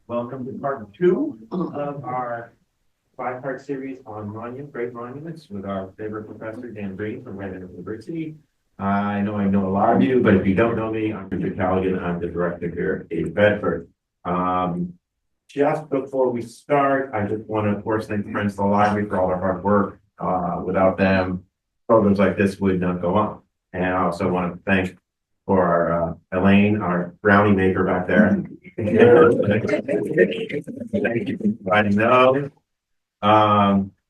Welcome to part two of our five-part series on great monuments with our favorite professor, Dan Green from Redmond University. I know a lot of you, but if you don't know me, I'm Richard Callaghan. I'm the director here at Bedford. Just before we start, I just want to, of course, thank the Friends of the Library for all their hard work. Without them, programs like this would not go on. And I also want to thank for our Elaine, our brownie maker back there. Thank you for providing those.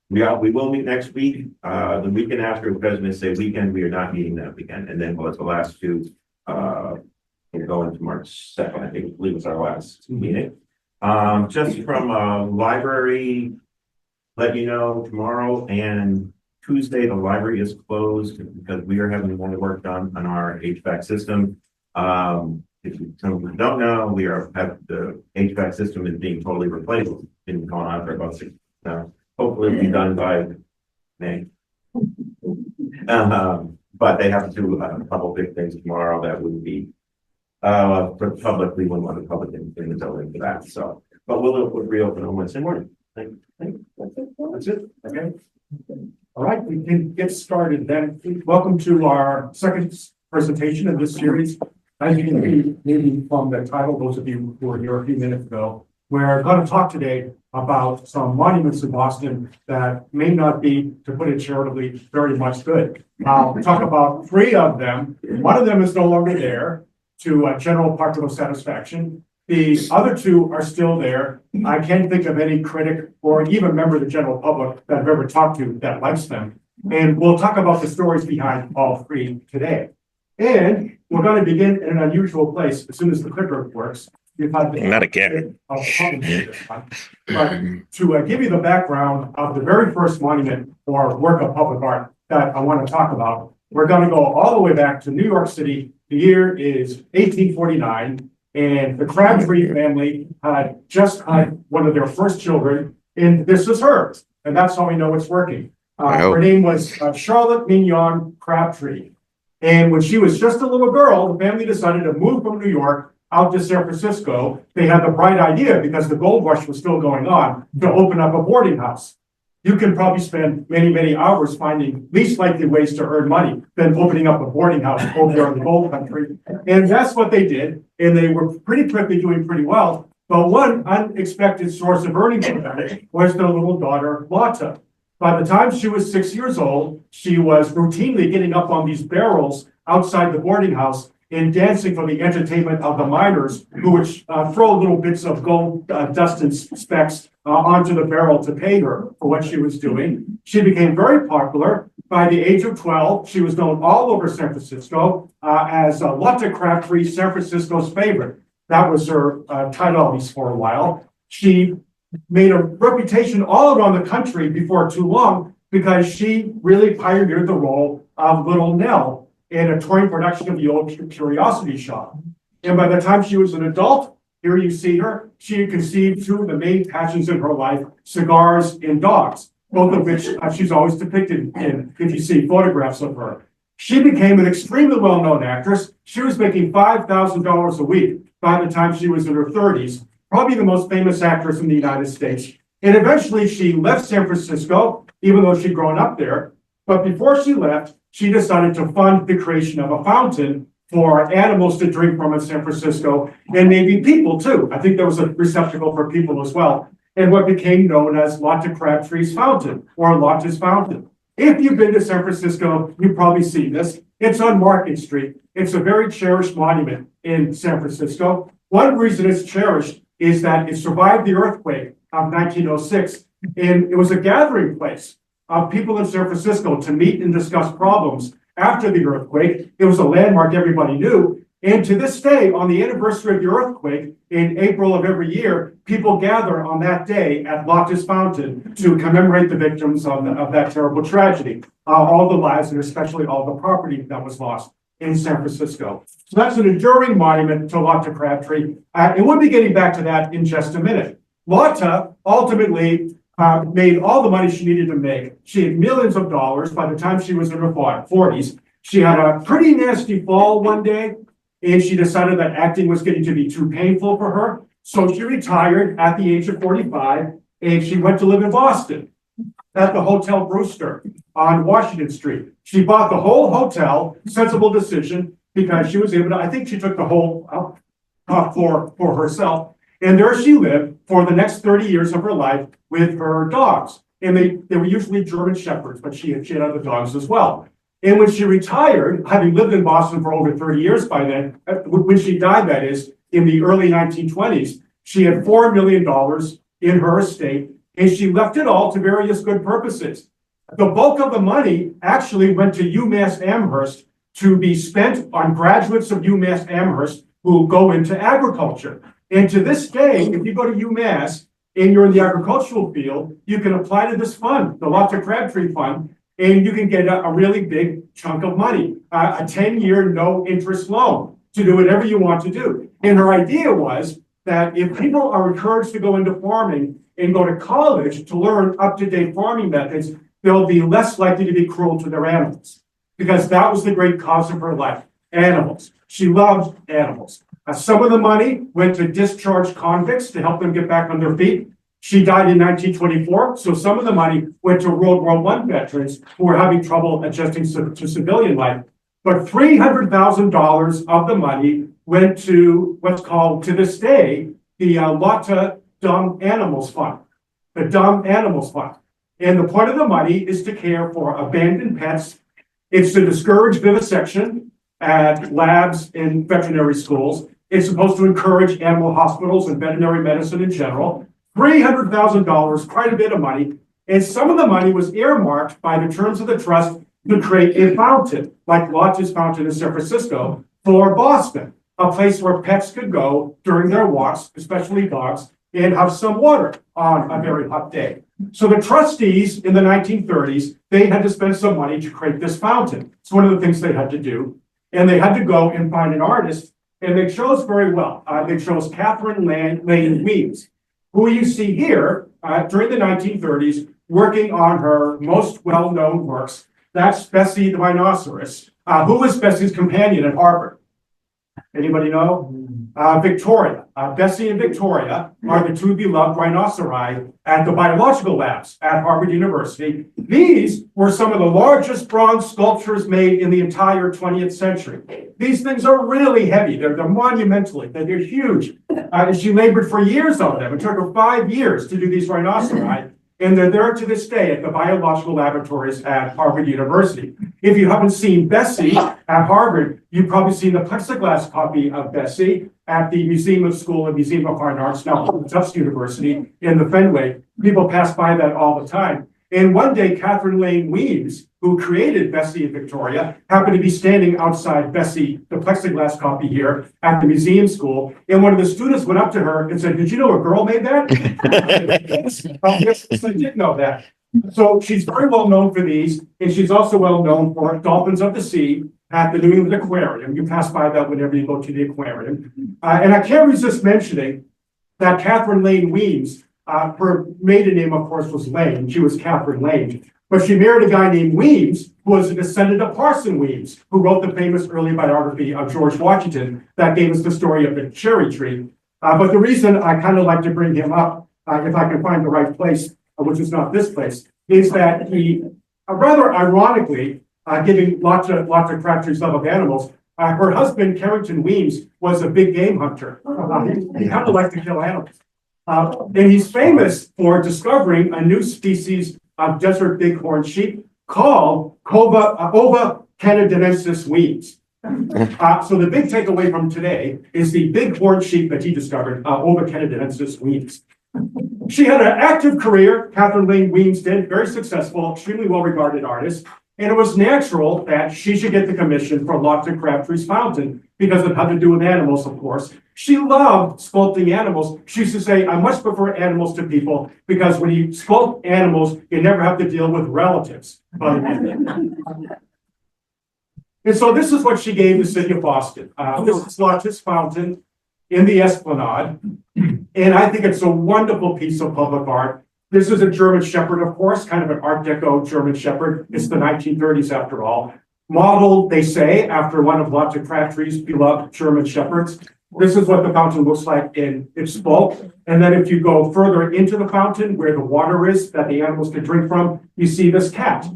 We will meet next week. The weekend after President's Day weekend, we are not meeting that weekend, and then the last two we'll go into March 2nd. I believe it's our last meeting. Just from library, let you know tomorrow and Tuesday, the library is closed because we are having more work done on our HVAC system. If you don't know, have the HVAC system is being totally replaced. It's been going on for about 6 months now. Hopefully it'll be done by May. But they have to do a couple big things tomorrow that would be for the public. We wouldn't want the public in the building for that. So, but we'll reopen on Wednesday morning. That's it. Okay. All right, we can get started then. Welcome to our second presentation of this series. As you can see, maybe from the title, those of you who were here a few minutes ago, we're going to talk today about some monuments in Boston that may not be, to put it charitably, very much good. We'll talk about 3 of them. One of them is no longer there to general popular satisfaction. The other 2 are still there. I can't think of any critic or even member of the general public that I've ever talked to that likes them. And we'll talk about the stories behind all 3 today. And we're going to begin in an unusual place as soon as the clicker works. Not again. But to give you the background of the very first monument or work of public art that I want to talk about, we're going to go all the way back to New York City. The year is 1849. And the Crabtree family had just had one of their first children, and this is her. And that's how we know it's working. Her name was Charlotte Mignon Crabtree. And when she was just a little girl, the family decided to move from New York out to San Francisco. They had the bright idea, because the gold rush was still going on, to open up a boarding house. You can probably spend many, many hours finding least likely ways to earn money than opening up a boarding house over there in the gold country. And that's what they did. And they were pretty quickly doing pretty well. But one unexpected source of earning for them was their little daughter, Lotta. By the time she was 6 years old, she was routinely getting up on these barrels outside the boarding house and dancing for the entertainment of the miners, who would throw little bits of gold dust and specks onto the barrel to pay her for what she was doing. She became very popular. By the age of 12, she was known all over San Francisco as Lotta Crabtree, San Francisco's favorite. That was her title, at least for a while. She made a reputation all around the country before too long, because she really pioneered the role of Little Nell in a touring production of the old Curiosity Shop. And by the time she was an adult, here you see her, she had conceived 2 of the main passions in her life, cigars and dogs, both of which she's always depicted in, if you see photographs of her. She became an extremely well-known actress. She was making $5,000 a week by the time she was in her 30s, probably the most famous actress in the United States. And eventually she left San Francisco, even though she'd grown up there. But before she left, she decided to fund the creation of a fountain for animals to drink from in San Francisco, and maybe people too. I think there was a receptacle for people as well, and what became known as Lotta Crabtree's Fountain, or Lotta's Fountain. If you've been to San Francisco, you've probably seen this. It's on Market Street. It's a very cherished monument in San Francisco. One reason it's cherished is that it survived the earthquake of 1906, and it was a gathering place of people in San Francisco to meet and discuss problems after the earthquake. It was a landmark everybody knew. And to this day, on the anniversary of the earthquake in April of every year, people gather on that day at Lotta's Fountain to commemorate the victims of that terrible tragedy, all the lives and especially all the property that was lost in San Francisco. So that's an enduring monument to Lotta Crabtree. And we'll be getting back to that in just a minute. Lotta ultimately made all the money she needed to make. She had millions of dollars by the time she was in her 40s. She had a pretty nasty fall one day, and she decided that acting was getting to be too painful for her. So she retired at the age of 45 and she went to live in Boston at the Hotel Brewster on Washington Street. She bought the whole hotel, sensible decision, because she was able to, I think she took the whole top floor for herself. And there she lived for the next 30 years of her life with her dogs. And they were usually German Shepherds, but she had other dogs as well. And when she retired, having lived in Boston for over 30 years by then, when she died, that is, in the early 1920s, she had $4 million in her estate, and she left it all to various good purposes. The bulk of the money actually went to UMass Amherst to be spent on graduates of UMass Amherst who go into agriculture. And to this day, if you go to UMass and you're in the agricultural field, you can apply to this fund, the Lotta Crabtree Fund, and you can get a really big chunk of money, a 10-year no-interest loan to do whatever you want to do. And her idea was that if people are encouraged to go into farming and go to college to learn up-to-date farming methods, they'll be less likely to be cruel to their animals, because that was the great cause of her life, animals. She loved animals. Some of the money went to discharged convicts to help them get back on their feet. She died in 1924, so some of the money went to World War I veterans who were having trouble adjusting to civilian life. But $300,000 of the money went to what's called, to this day, the Lotta Dumb Animals Fund, the Dumb Animals Fund. And the point of the money is to care for abandoned pets. It's to discourage vivisection at labs and veterinary schools. It's supposed to encourage animal hospitals and veterinary medicine in general. $300,000, quite a bit of money. And some of the money was earmarked by the terms of the trust to create a fountain, like Lotta's Fountain in San Francisco, for Boston, a place where pets could go during their walks, especially dogs, and have some water on a very hot day. So the trustees in the 1930s, they had to spend some money to create this fountain. It's one of the things they had to do. And they had to go and find an artist, and they chose very well. They chose Catherine Lane Weems, who you see here during the 1930s, working on her most well-known works. That's Bessie the rhinoceros. Who was Bessie's companion at Harvard? Anybody know? Victoria. Bessie and Victoria are the two beloved rhinoceri at the biological labs at Harvard University. These were some of the largest bronze sculptures made in the entire 20th century. These things are really heavy. They're monumentally, they're huge. And she labored for years on them. It took her 5 years to do these rhinoceri. And they're there to this day at the biological laboratories at Harvard University. If you haven't seen Bessie at Harvard, you've probably seen the plexiglass copy of Bessie at the Museum of School and Museum of Fine Arts, now Tufts University in the Fenway. People pass by that all the time. And one day, Catherine Lane Weems, who created Bessie and Victoria, happened to be standing outside Bessie, the plexiglass copy here, at the museum school. And one of the students went up to her and said, "Did you know a girl made that?" Yes, I did know that. So she's very well known for these, and she's also well known for dolphins of the sea at the New England Aquarium. You pass by that whenever you go to the aquarium. And I can't resist mentioning that Catherine Lane Weems, her maiden name, of course, was Lane. She was Catherine Lane. But she married a guy named Weems, who was a descendant of Parson Weems, who wrote the famous early biography of George Washington that gave us the story of the cherry tree. But the reason I kind of like to bring him up, if I can find the right place, which is not this place, is that he, rather ironically, giving Lotta Crabtree's love of animals, her husband, Carrington Weems, was a big game hunter. He kind of liked to kill animals. And he's famous for discovering a new species of desert bighorn sheep called Ova canadensis Weems. So the big takeaway from today is the bighorn sheep that he discovered, Ova canadensis Weems. She had an active career, Catherine Lane Weems did, very successful, extremely well-regarded artist. And it was natural that she should get the commission for Lotta Crabtree's fountain because it had to do with animals, of course. She loved sculpting animals. She used to say, "I much prefer animals to people because when you sculpt animals, you never have to deal with relatives." And so this is what she gave the city of Boston. This is Lotta's fountain in the Esplanade. And I think it's a wonderful piece of public art. This is a German Shepherd, of course, kind of an Art Deco German Shepherd. It's the 1930s after all. Modeled, they say, after one of Lotta Crabtree's beloved German Shepherds. This is what the fountain looks like in its bulk. And then if you go further into the fountain where the water is that the animals can drink from, you see this cat.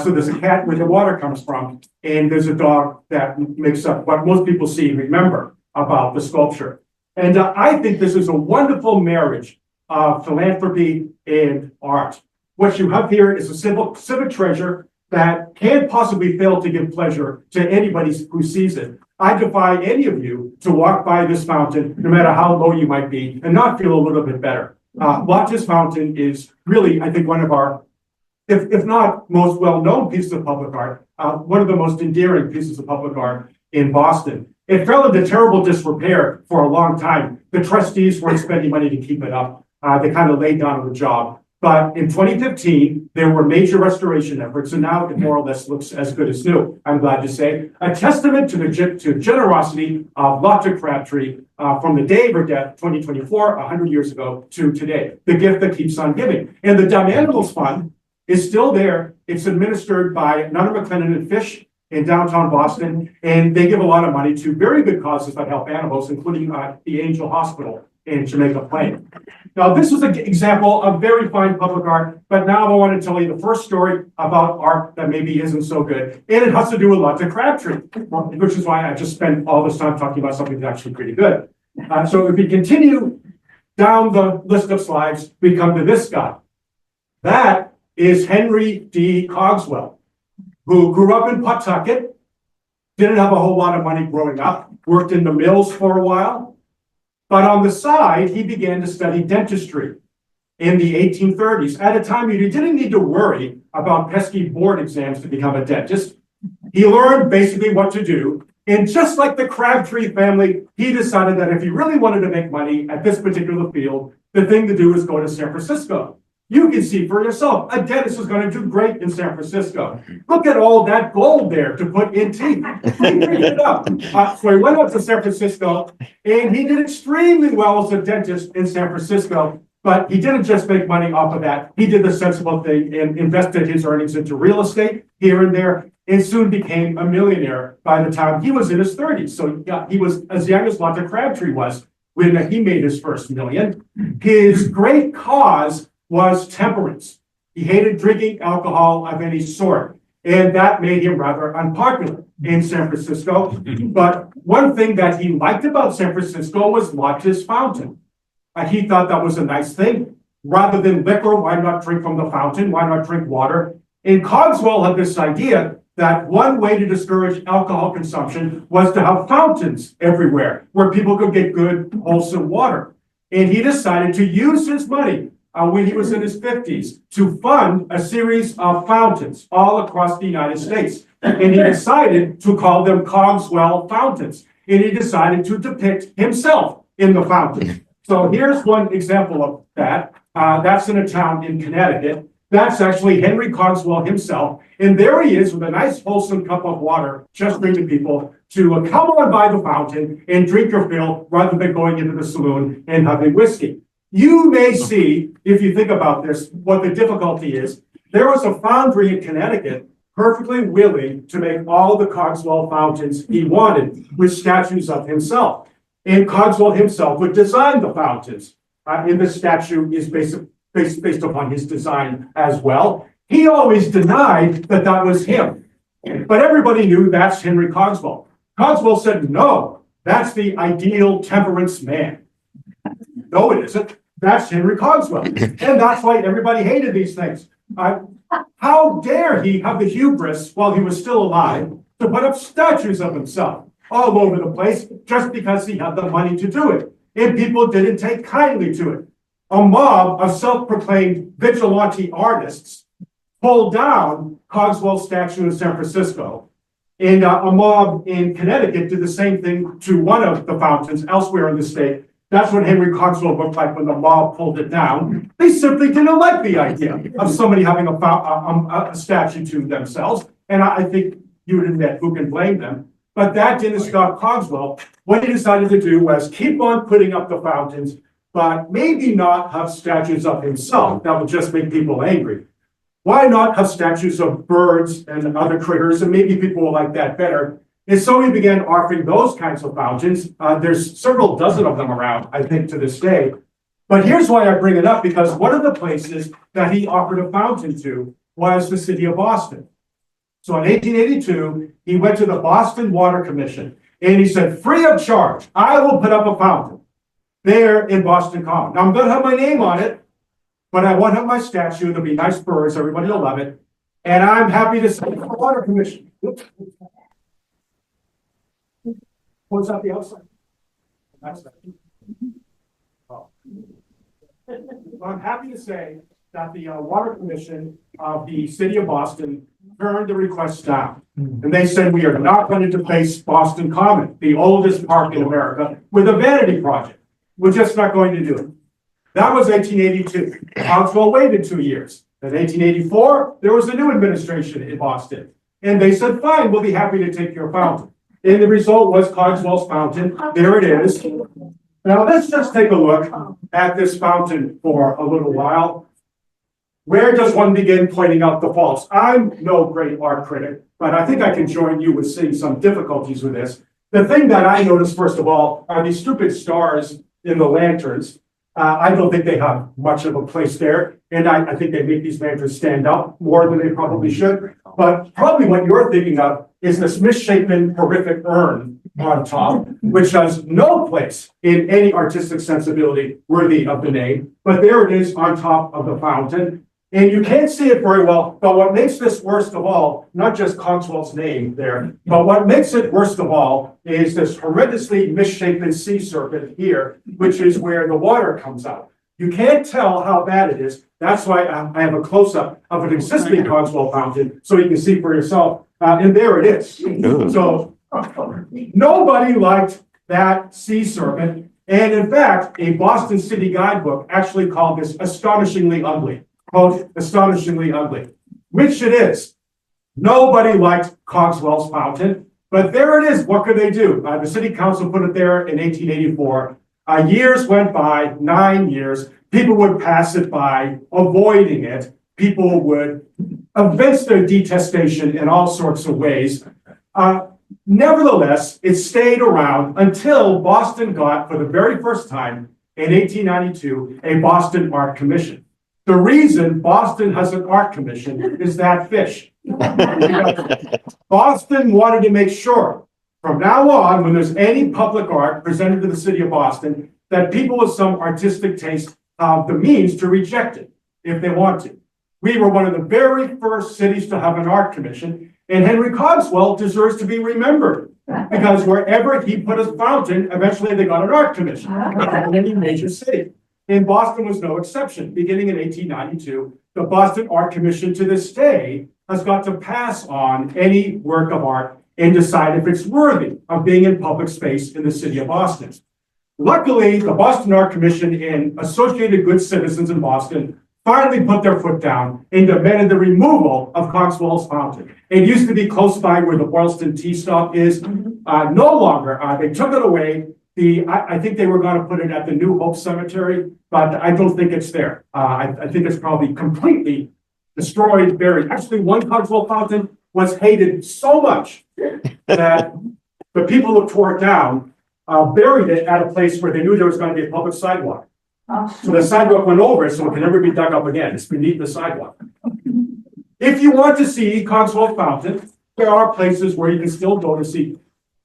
So there's a cat where the water comes from, and there's a dog that makes up what most people see and remember about the sculpture. And I think this is a wonderful marriage of philanthropy and art. What you have here is a civic treasure that can't possibly fail to give pleasure to anybody who sees it. I defy any of you to walk by this fountain, no matter how low you might be, and not feel a little bit better. Lodge's Fountain is really, I think, one of our, if not most well-known pieces of public art, one of the most endearing pieces of public art in Boston. It fell into terrible disrepair for a long time. The trustees weren't spending money to keep it up. They kind of laid down on the job. But in 2015, there were major restoration efforts, and now it more or less looks as good as new, I'm glad to say. A testament to the generosity of Lotte Crabtree from the day of her death, 2024, 100 years ago, to today. The gift that keeps on giving. And the Dumb Animals Fund is still there. It's administered by Nunner McLennan and Fish in downtown Boston, and they give a lot of money to very good causes that help animals, including the Angel Hospital in Jamaica Plain. Now, this is an example of very fine public art, but now I want to tell you the first story about art that maybe isn't so good, and it has to do with Lotte Crabtree, which is why I just spent all this time talking about something that's actually pretty good. So if we continue down the list of slides, we come to this guy. That is Henry D. Cogswell, who grew up in Pawtucket, didn't have a whole lot of money growing up, worked in the mills for a while, but on the side, he began to study dentistry in the 1830s, at a time when he didn't need to worry about pesky board exams to become a dentist. He learned basically what to do, and just like the Crabtree family, he decided that if he really wanted to make money at this particular field, the thing to do is go to San Francisco. You can see for yourself, a dentist is going to do great in San Francisco. Look at all that gold there to put in teeth. He figured it out. So he went up to San Francisco, and he did extremely well as a dentist in San Francisco. But he didn't just make money off of that. He did the sensible thing and invested his earnings into real estate here and there, and soon became a millionaire by the time he was in his 30s. So he was as young as Lotte Crabtree was when he made his first million. His great cause was temperance. He hated drinking alcohol of any sort, and that made him rather unpopular in San Francisco. But one thing that he liked about San Francisco was Lodge's Fountain. He thought that was a nice thing. Rather than liquor, why not drink from the fountain? Why not drink water? And Cogswell had this idea that one way to discourage alcohol consumption was to have fountains everywhere where people could get good, wholesome water. And he decided to use his money when he was in his 50s to fund a series of fountains all across the United States. And he decided to call them Cogswell fountains. And he decided to depict himself in the fountain. So here's one example of that. That's in a town in Connecticut. That's actually Henry Cogswell himself. And there he is with a nice wholesome cup of water, gesturing to people to come on by the fountain and drink your fill rather than going into the saloon and having whiskey. You may see, if you think about this, what the difficulty is. There was a foundry in Connecticut perfectly willing to make all the Cogswell fountains he wanted with statues of himself. And Cogswell himself would design the fountains. And the statue is based upon his design as well. He always denied that that was him. But everybody knew that's Henry Cogswell. Cogswell said, no, that's the ideal temperance man. No, it isn't. That's Henry Cogswell. And that's why everybody hated these things. How dare he have the hubris while he was still alive to put up statues of himself all over the place just because he had the money to do it. And people didn't take kindly to it. A mob of self-proclaimed vigilante artists pulled down Cogswell's statue in San Francisco. And a mob in Connecticut did the same thing to one of the fountains elsewhere in the state. That's what Henry Cogswell looked like when the mob pulled it down. They simply didn't like the idea of somebody having a statue to themselves. And I think you would admit, who can blame them? But that didn't stop Cogswell. What he decided to do was keep on putting up the fountains, but maybe not have statues of himself. That would just make people angry. Why not have statues of birds and other critters? And maybe people will like that better. And so we began offering those kinds of fountains. There's several dozen of them around, I think, to this day. But here's why I bring it up, because one of the places that he offered a fountain to was the city of Boston. So in 1882, he went to the Boston Water Commission and he said, free of charge, I will put up a fountain there in Boston Common. Now I'm going to have my name on it, but I won't have my statue. There'll be nice birds. Everybody will love it. And I'm happy to say the Water Commission. What's up the outside? That's that. Oh. I'm happy to say that the Water Commission of the city of Boston turned the request down. And they said, we are not going to replace Boston Common, the oldest park in America, with a vanity project. We're just not going to do it. That was 1882. Cogswell waited 2 years. In 1884, there was a new administration in Boston. And they said, fine, we'll be happy to take your fountain. And the result was Cogswell's fountain. There it is. Now let's just take a look at this fountain for a little while. Where does one begin pointing out the faults? I'm no great art critic, but I think I can join you with seeing some difficulties with this. The thing that I noticed, first of all, are these stupid stars in the lanterns. I don't think they have much of a place there. And I think they make these lanterns stand up more than they probably should. But probably what you're thinking of is this misshapen, horrific urn on top, which has no place in any artistic sensibility worthy of the name. But there it is on top of the fountain. And you can't see it very well, but what makes this worst of all, not just Cogswell's name there, but what makes it worst of all is this horrendously misshapen sea serpent here, which is where the water comes out. You can't tell how bad it is. That's why I have a close-up of an existing Cogswell fountain, so you can see for yourself. And there it is. So nobody liked that sea serpent. And in fact, a Boston City guidebook actually called this astonishingly ugly. Quote, astonishingly ugly, which it is. Nobody liked Cogswell's fountain, but there it is. What could they do? The city council put it there in 1884. Years went by, 9 years. People would pass it by, avoiding it. People would evince their detestation in all sorts of ways. Nevertheless, it stayed around until Boston got, for the very first time in 1892, a Boston Art Commission. The reason Boston has an art commission is that fish. Boston wanted to make sure from now on, when there's any public art presented to the city of Boston, that people with some artistic taste have the means to reject it if they want to. We were one of the very first cities to have an art commission, and Henry Cogswell deserves to be remembered because wherever he put his fountain, eventually they got an art commission in any major city. And Boston was no exception. Beginning in 1892, the Boston Art Commission to this day has got to pass on any work of art and decide if it's worthy of being in public space in the city of Boston. Luckily, the Boston Art Commission and associated good citizens in Boston finally put their foot down and demanded the removal of Cogswell's fountain. It used to be close by where the Boylston Tea Stop is. No longer. They took it away. I think they were going to put it at the New Hope Cemetery, but I don't think it's there. I think it's probably completely destroyed, buried. Actually, one Cogswell fountain was hated so much that the people who tore it down buried it at a place where they knew there was going to be a public sidewalk. So the sidewalk went over it, so it can never be dug up again. It's beneath the sidewalk. If you want to see Cogswell fountain, there are places where you can still go to see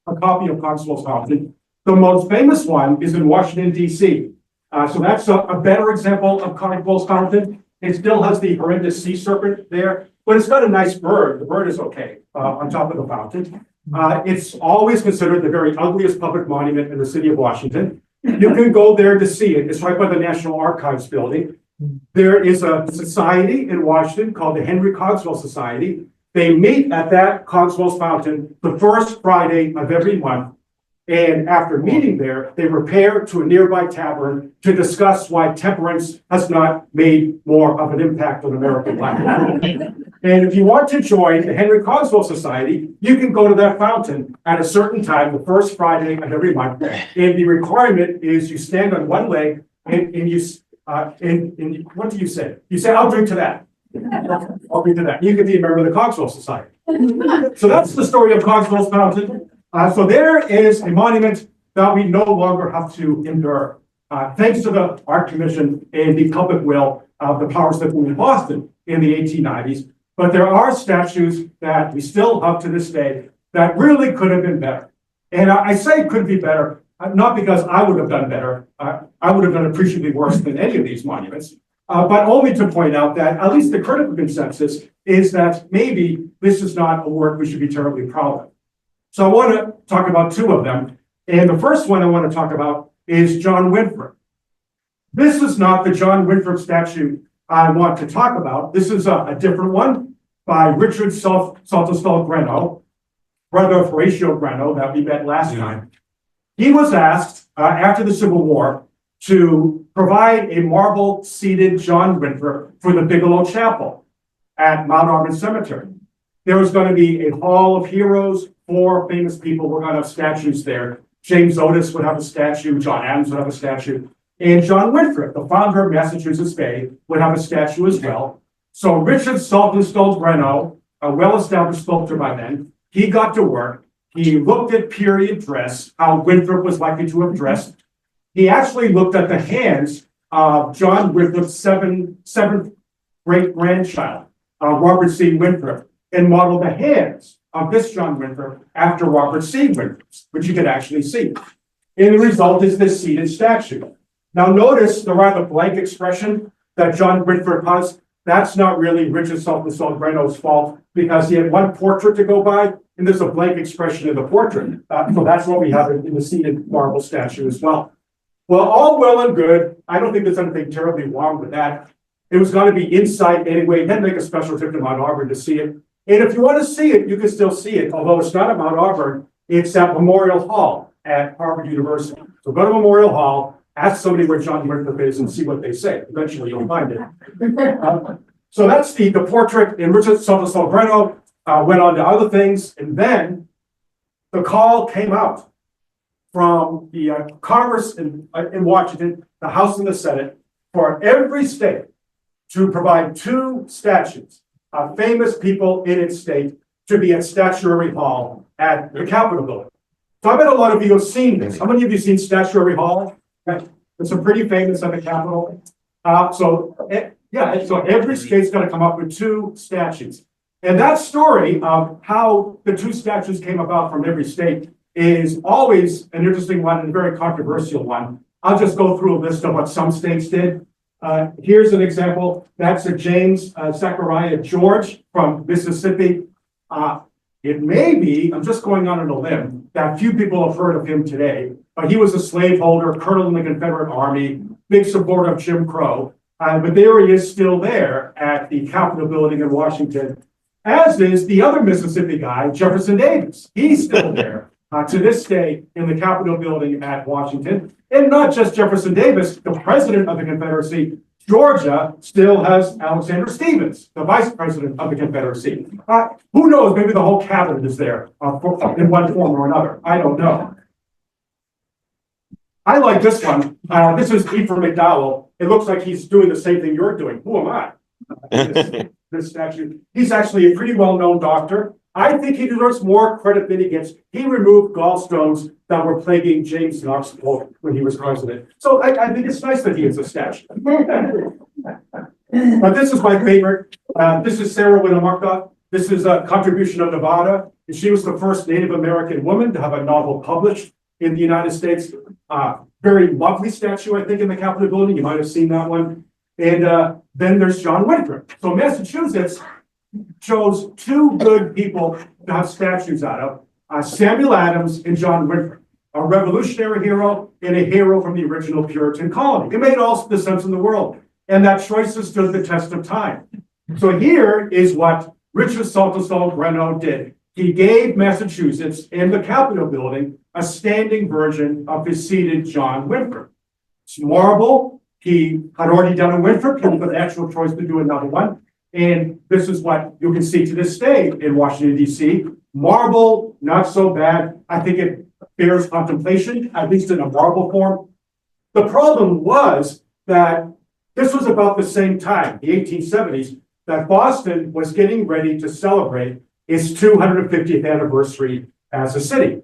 a copy of Cogswell's fountain. The most famous one is in Washington, D.C. So that's a better example of Cogswell's fountain. It still has the horrendous sea serpent there, but it's got a nice bird. The bird is okay on top of the fountain. It's always considered the very ugliest public monument in the city of Washington. You can go there to see it. It's right by the National Archives building. There is a society in Washington called the Henry Cogswell Society. They meet at that Cogswell's fountain the first Friday of every month. And after meeting there, they repair to a nearby tavern to discuss why temperance has not made more of an impact on American life. And if you want to join the Henry Cogswell Society, you can go to that fountain at a certain time, the first Friday of every month. And the requirement is you stand on one leg and you, what do you say? You say, I'll drink to that. I'll drink to that. You can be a member of the Cogswell Society. So that's the story of Cogswell's fountain. So there is a monument that we no longer have to endure, thanks to the Art Commission and the public will of the powers that be in Boston in the 1890s. But there are statues that we still have to this day that really could have been better. And I say could be better, not because I would have done better. I would have done appreciably worse than any of these monuments, but only to point out that at least the critical consensus is that maybe this is not a work we should be terribly proud of. So I want to talk about two of them. And the first one I want to talk about is John Winthrop. This is not the John Winthrop statue I want to talk about. This is a different one by Richard Saltonstall Greenough, brother of Horatio Greenough that we met last time. He was asked after the Civil War to provide a marble seated John Winthrop for the Bigelow Chapel at Mount Auburn Cemetery. There was going to be a hall of heroes. 4 famous people were going to have statues there. James Otis would have a statue, John Adams would have a statue, and John Winthrop, the founder of Massachusetts Bay, would have a statue as well. So Richard Saltonstall Greenough, a well-established sculptor by then, he got to work. He looked at period dress, how Winthrop was likely to have dressed. He actually looked at the hands of John Winthrop's seventh great-grandchild, Robert C. Winthrop, and modeled the hands of this John Winthrop after Robert C. Winthrop's, which you can actually see. And the result is this seated statue. Now notice the rather blank expression that John Winthrop has. That's not really Richard Saltonstall Greenough's fault, because he had one portrait to go by, and there's a blank expression in the portrait. So that's what we have in the seated marble statue as well. Well, all well and good. I don't think there's anything terribly wrong with that. It was going to be inside anyway. Then make a special trip to Mount Auburn to see it. And if you want to see it, you can still see it. Although it's not at Mount Auburn, it's at Memorial Hall at Harvard University. So go to Memorial Hall, ask somebody where John Winthrop is, and see what they say. Eventually, you'll find it. So that's the portrait. And Richard Saltonstall Greenough went on to other things. And then the call came out from the Congress in Washington, the House and the Senate, for every state to provide 2 statues of famous people in its state to be at Statuary Hall at the Capitol building. So I bet a lot of you have seen this. How many of you have seen Statuary Hall? It's a pretty famous at the Capitol. So every state's going to come up with 2 statues. And that story of how the 2 statues came about from every state is always an interesting one and a very controversial one. I'll just go through a list of what some states did. Here's an example. That's a James Zachariah George from Mississippi. It may be, I'm just going on a limb, that few people have heard of him today, but he was a slaveholder, colonel in the Confederate Army, big supporter of Jim Crow. But there he is still there at the Capitol building in Washington, as is the other Mississippi guy, Jefferson Davis. He's still there to this day in the Capitol building at Washington. And not just Jefferson Davis, the president of the Confederacy, Georgia, still has Alexander Stephens, the vice president of the Confederacy. Who knows, maybe the whole cabinet is there in one form or another. I don't know. I like this one. This is Ephraim McDowell. It looks like he's doing the same thing you're doing. Who am I? This statue. He's actually a pretty well-known doctor. I think he deserves more credit than he gets. He removed gallstones that were plaguing James Knoxville when he was president. So I think it's nice that he has a statue. But this is my favorite. This is Sarah Winnemucca. This is a contribution of Nevada. And she was the first Native American woman to have a novel published in the United States. Very lovely statue, I think, in the Capitol building. You might have seen that one. And then there's John Winthrop. So Massachusetts chose 2 good people to have statues out of, Samuel Adams and John Winthrop, a revolutionary hero and a hero from the original Puritan colony. It made all the sense in the world, and that choice has stood the test of time. So here is what Richard Saltonstall Greenough did. He gave Massachusetts and the Capitol building a standing version of his seated John Winthrop. It's marble. He had already done a Winthrop. He had an actual choice to do another one. And this is what you can see to this day in Washington, D.C. Marble, not so bad. I think it bears contemplation, at least in a marble form. The problem was that this was about the same time, the 1870s, that Boston was getting ready to celebrate its 250th anniversary as a city.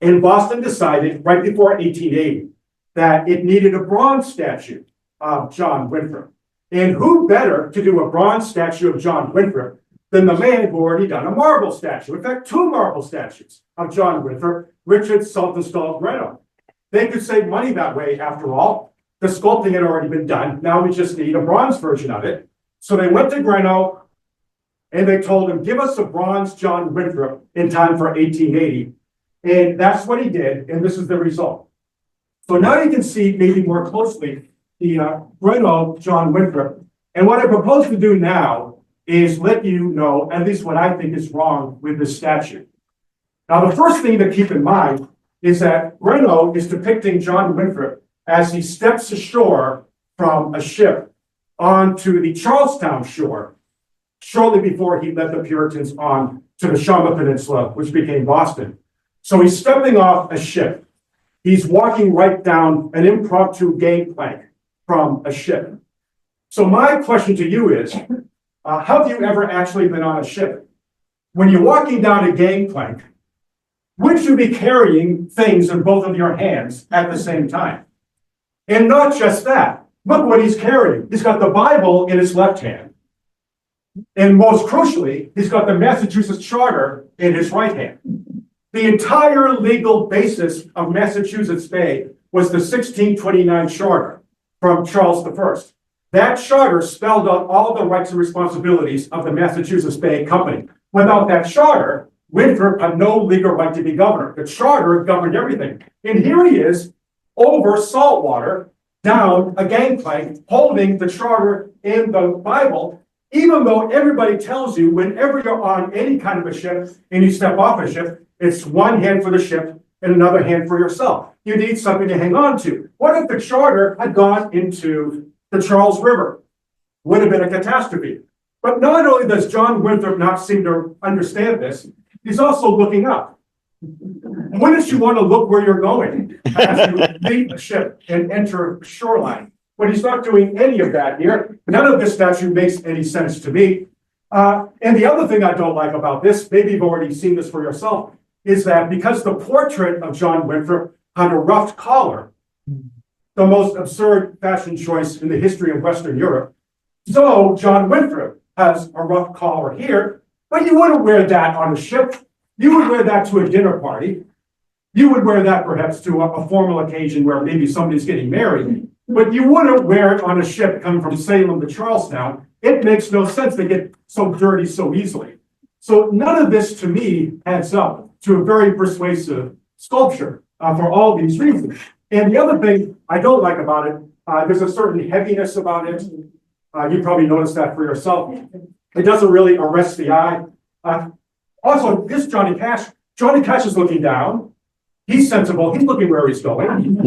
And Boston decided right before 1880 that it needed a bronze statue of John Winthrop. And who better to do a bronze statue of John Winthrop than the man who already done a marble statue? In fact, two marble statues of John Winthrop, Richard Saltonstall Greno. They could save money that way, after all. The sculpting had already been done. Now we just need a bronze version of it. So they went to Greno and they told him, give us a bronze John Winthrop in time for 1880. And that's what he did, and this is the result. So now you can see maybe more closely the Greno John Winthrop. And what I propose to do now is let you know at least what I think is wrong with this statue. Now, the first thing to keep in mind is that Greno is depicting John Winthrop as he steps ashore from a ship onto the Charlestown shore shortly before he led the Puritans on to the Shama Peninsula, which became Boston. So he's stepping off a ship. He's walking right down an impromptu gangplank from a ship. So my question to you is, have you ever actually been on a ship? When you're walking down a gangplank, would you be carrying things in both of your hands at the same time? And not just that, look what he's carrying. He's got the Bible in his left hand. And most crucially, he's got the Massachusetts Charter in his right hand. The entire legal basis of Massachusetts Bay was the 1629 Charter from Charles I. That charter spelled out all the rights and responsibilities of the Massachusetts Bay Company. Without that charter, Winthrop had no legal right to be governor. The charter governed everything. And here he is over saltwater, down a gangplank, holding the charter in the Bible, even though everybody tells you whenever you're on any kind of a ship and you step off a ship, it's one hand for the ship and another hand for yourself. You need something to hang on to. What if the charter had gone into the Charles River? Would have been a catastrophe. But not only does John Winthrop not seem to understand this, he's also looking up. Wouldn't you want to look where you're going as you leave the ship and enter shoreline? But he's not doing any of that here. None of this statue makes any sense to me. And the other thing I don't like about this, maybe you've already seen this for yourself, is that because the portrait of John Winthrop had a ruffed collar, the most absurd fashion choice in the history of Western Europe, so John Winthrop has a rough collar here, but you wouldn't wear that on a ship. You would wear that to a dinner party. You would wear that perhaps to a formal occasion where maybe somebody's getting married, but you wouldn't wear it on a ship coming from Salem to Charlestown. It makes no sense. They get so dirty so easily. So none of this to me adds up to a very persuasive sculpture for all these reasons. And the other thing I don't like about it, there's a certain heaviness about it. You probably noticed that for yourself. It doesn't really arrest the eye. Also, this Johnny Cash is looking down. He's sensible. He's looking where he's going.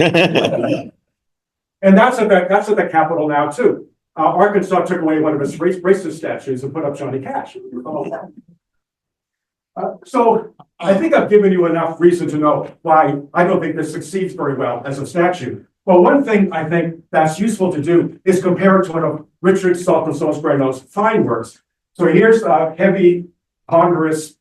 And that's at the Capitol now too. Arkansas took away one of his racist statues and put up Johnny Cash. So I think I've given you enough reason to know why I don't think this succeeds very well as a statue. But one thing I think that's useful to do is compare it to one of Richard Saltonstall Greno's fine works. So here's a heavy, ponderous,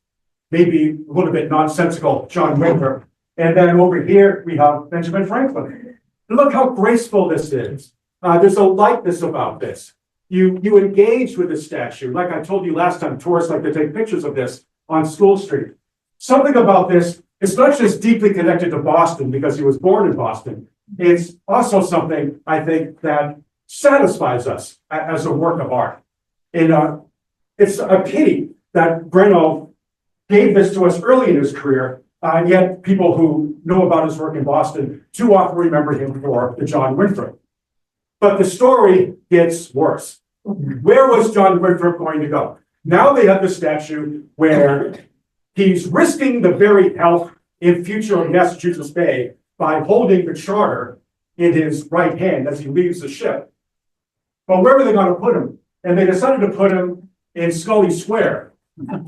maybe a little bit nonsensical John Winthrop. And then over here, we have Benjamin Franklin. Look how graceful this is. There's a lightness about this. You engage with the statue. Like I told you last time, tourists like to take pictures of this on School Street. Something about this, it's not just deeply connected to Boston because he was born in Boston. It's also something I think that satisfies us as a work of art. And it's a pity that Greno gave this to us early in his career, yet people who know about his work in Boston too often remember him for the John Winthrop. But the story gets worse. Where was John Winthrop going to go? Now they have the statue where he's risking the very health and future of Massachusetts Bay by holding the charter in his right hand as he leaves the ship. But where are they going to put him? And they decided to put him in Scully Square.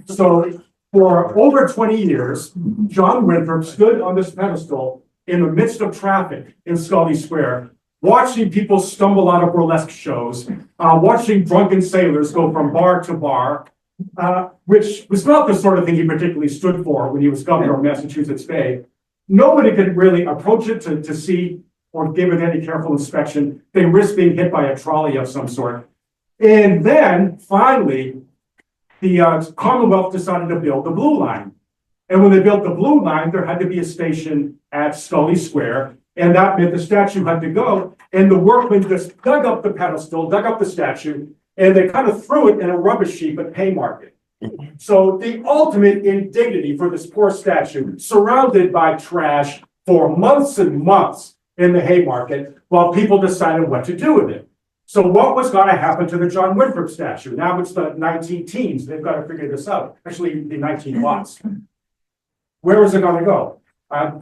So for over 20 years, John Winthrop stood on this pedestal in the midst of traffic in Scully Square, watching people stumble out of burlesque shows, watching drunken sailors go from bar to bar, which was not the sort of thing he particularly stood for when he was governor of Massachusetts Bay. nobody could really approach it to see or give it any careful inspection. They risked being hit by a trolley of some sort. And then finally, the Commonwealth decided to build the blue line. And when they built the blue line, there had to be a station at Scully Square. And that meant the statue had to go. And the workmen just dug up the pedestal, dug up the statue, and they kind of threw it in a rubbish heap at Haymarket. So the ultimate indignity for this poor statue, surrounded by trash for months and months in the Haymarket, while people decided what to do with it. So what was going to happen to the John Winthrop statue? Now it's the 19 teens. They've got to figure this out. Actually, the 19 lots. Where is it going to go?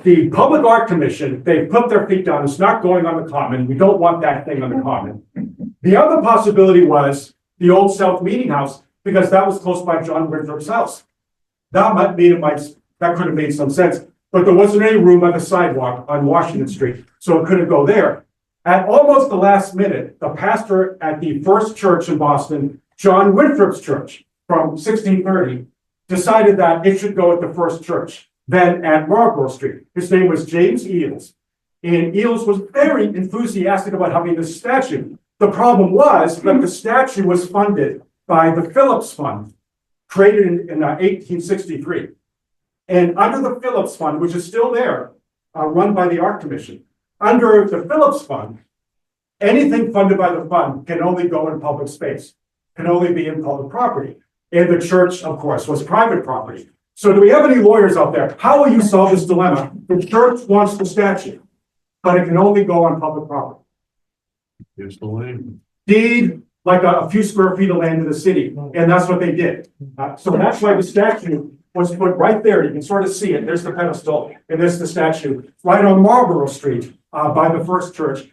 The Public Art Commission, they put their feet down. It's not going on the common. We don't want that thing on the common. The other possibility was the Old South Meeting House, because that was close by John Winthrop's house. That could have made some sense, but there wasn't any room on the sidewalk on Washington Street, so it couldn't go there. At almost the last minute, the pastor at the first church in Boston, John Winthrop's church from 1630, decided that it should go at the first church, then at Marlborough Street. His name was James Eales. And Eales was very enthusiastic about having this statue. The problem was that the statue was funded by the Phillips Fund, created in 1863. And under the Phillips Fund, which is still there, run by the Art Commission, under the Phillips Fund, anything funded by the fund can only go in public space, can only be in public property. And the church, of course, was private property. So do we have any lawyers out there? How will you solve this dilemma? The church wants the statue, but it can only go on public property. Here's the land. Deed like a few square feet of land in the city, and that's what they did. So that's why the statue was put right there. You can sort of see it. There's the pedestal, and there's the statue right on Marlborough Street by the first church.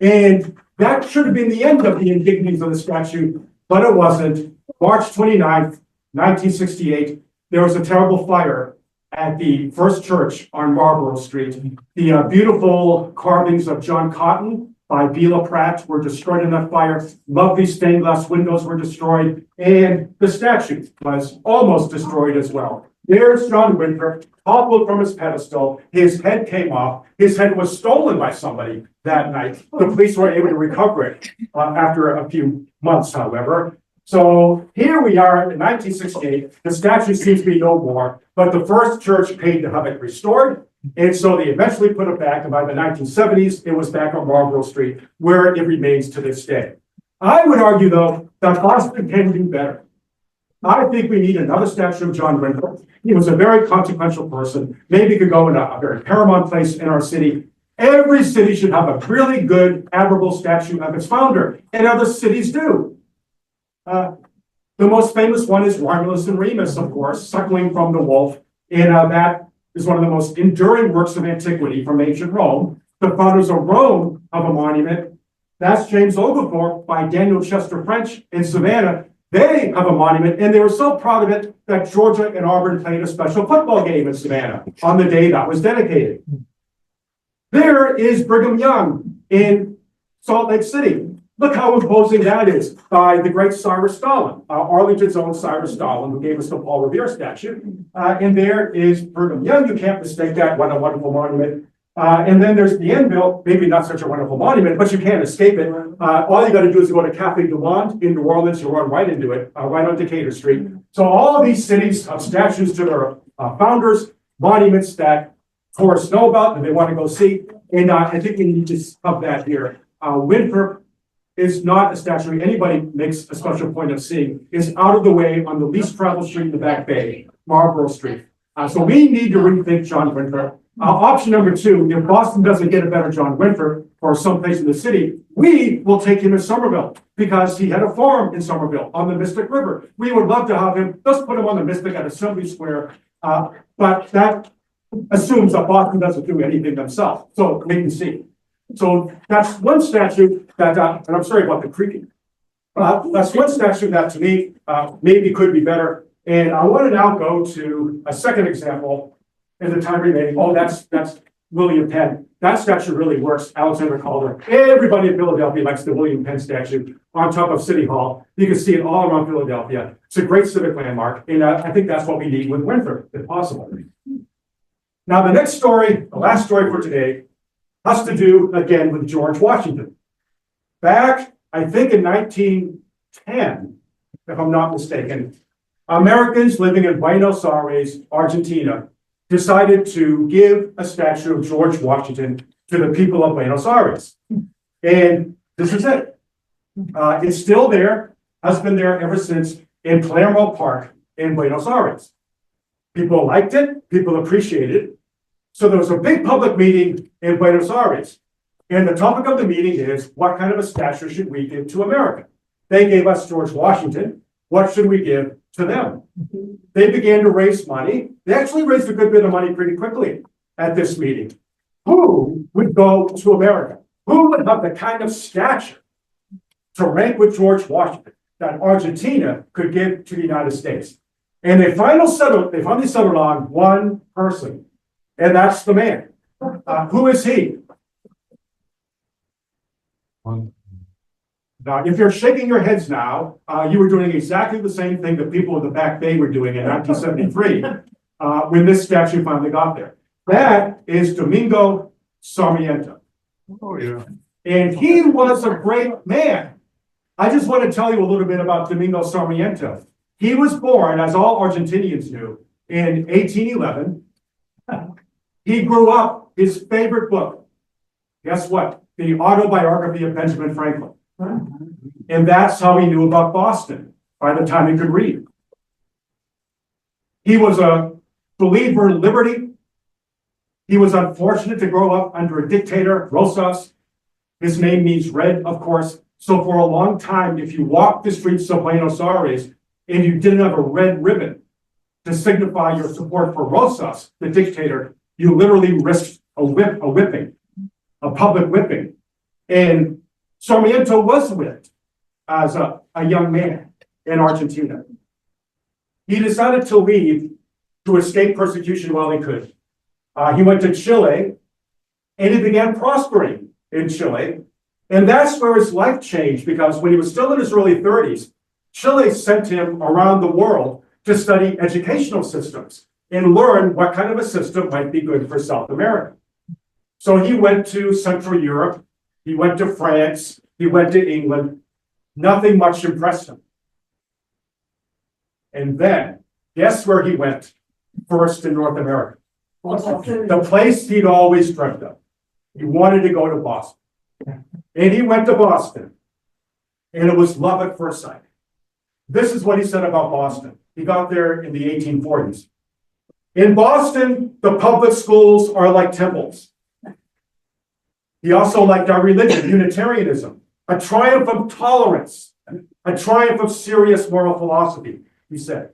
And that should have been the end of the indignities of the statue, but it wasn't. March 29th, 1968, there was a terrible fire at the first church on Marlborough Street. The beautiful carvings of John Cotton by Bela Pratt were destroyed in that fire. Lovely stained glass windows were destroyed, and the statue was almost destroyed as well. There's John Winthrop, toppled from his pedestal. His head came off. His head was stolen by somebody that night. The police were able to recover it after a few months, however. So here we are in 1968. The statue seems to be no more, but the first church paid to have it restored. And so they eventually put it back, and by the 1970s, it was back on Marlborough Street, where it remains to this day. I would argue, though, that Boston can do better. I think we need another statue of John Winthrop. He was a very consequential person. Maybe he could go in a very paramount place in our city. Every city should have a really good, admirable statue of its founder, and other cities do. The most famous one is Romulus and Remus, of course, suckling from the wolf, and that is one of the most enduring works of antiquity from ancient Rome. The founders of Rome have a monument. That's James Oglethorpe by Daniel Chester French in Savannah. They have a monument, and they were so proud of it that Georgia and Auburn played a special football game in Savannah on the day that was dedicated. There is Brigham Young in Salt Lake City. Look how imposing that is by the great Cyrus Stalin, Arlington's own Cyrus Stalin, who gave us the Paul Revere statue. And there is Brigham Young. You can't mistake that. What a wonderful monument. And then there's Bienville, maybe not such a wonderful monument, but you can't escape it. All you got to do is go to Cafe du Monde in New Orleans. You run right into it, right on Decatur Street. So all of these cities have statues to their founders, monuments that tourists know about and they want to go see. And I think we need to have that here. Winthrop is not a statue anybody makes a special point of seeing. Is out of the way on the least traveled street in the Back Bay, Marlborough Street. So we need to rethink John Winthrop. Option number two, if Boston doesn't get a better John Winthrop or someplace in the city, we will take him in Somerville because he had a farm in Somerville on the Mystic River. We would love to have him. Let's put him on the Mystic at Assembly Square. But that assumes that Boston doesn't do anything themselves. So we can see. So that's one statue that, and I'm sorry about the creaking. That's one statue that to me maybe could be better. And I want to now go to a second example in the time remaining. Oh, that's William Penn. That statue really works. Alexander Calder. Everybody in Philadelphia likes the William Penn statue on top of City Hall. You can see it all around Philadelphia. It's a great civic landmark. And I think that's what we need with Winthrop, if possible. Now, the next story, the last story for today, has to do again with George Washington. Back, I think in 1910, if I'm not mistaken, Americans living in Buenos Aires, Argentina, decided to give a statue of George Washington to the people of Buenos Aires. And this is it. It's still there, has been there ever since in Palermo Park in Buenos Aires. People liked it, people appreciated it. So there was a big public meeting in Buenos Aires. And the topic of the meeting is, what kind of a statue should we give to America? They gave us George Washington. What should we give to them? They began to raise money. They actually raised a good bit of money pretty quickly at this meeting. Who would go to America? Who would have the kind of stature to rank with George Washington that Argentina could give to the United States? And they finally settled on one person, and that's the man. Who is he? Now, if you're shaking your heads now, you were doing exactly the same thing that people in the Back Bay were doing in 1973 when this statue finally got there. That is Domingo Sarmiento. Oh, yeah. And he was a great man. I just want to tell you a little bit about Domingo Sarmiento. He was born, as all Argentinians knew, in 1811. He grew up, his favorite book, guess what? The autobiography of Benjamin Franklin. And that's how he knew about Boston by the time he could read. He was a believer in liberty. He was unfortunate to grow up under a dictator, Rosas. His name means red, of course. So for a long time, if you walked the streets of Buenos Aires and you didn't have a red ribbon to signify your support for Rosas, the dictator, you literally risked a whipping, a public whipping. And Sarmiento was whipped as a young man in Argentina. He decided to leave to escape persecution while he could. He went to Chile and he began prospering in Chile. And that's where his life changed, because when he was still in his early 30s, Chile sent him around the world to study educational systems and learn what kind of a system might be good for South America. So he went to Central Europe, he went to France, he went to England. Nothing much impressed him. And then, guess where he went first in North America? The place he'd always dreamt of. He wanted to go to Boston. And he went to Boston. And it was love at first sight. This is what he said about Boston. He got there in the 1840s. In Boston, the public schools are like temples. He also liked our religion, Unitarianism, a triumph of tolerance, a triumph of serious moral philosophy, he said.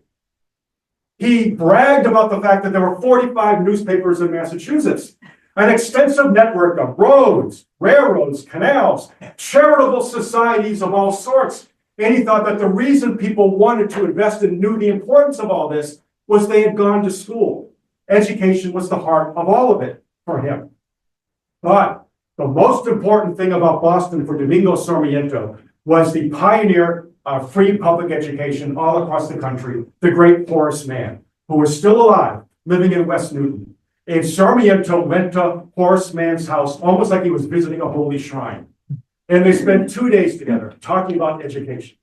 He bragged about the fact that there were 45 newspapers in Massachusetts, an extensive network of roads, railroads, canals, charitable societies of all sorts. And he thought that the reason people wanted to invest and knew the importance of all this was they had gone to school. Education was the heart of all of it for him. But the most important thing about Boston for Domingo Sarmiento was the pioneer of free public education all across the country, the great Horace Mann, who was still alive, living in West Newton. And Sarmiento went to Horace Mann's house almost like he was visiting a holy shrine. And they spent 2 days together talking about education.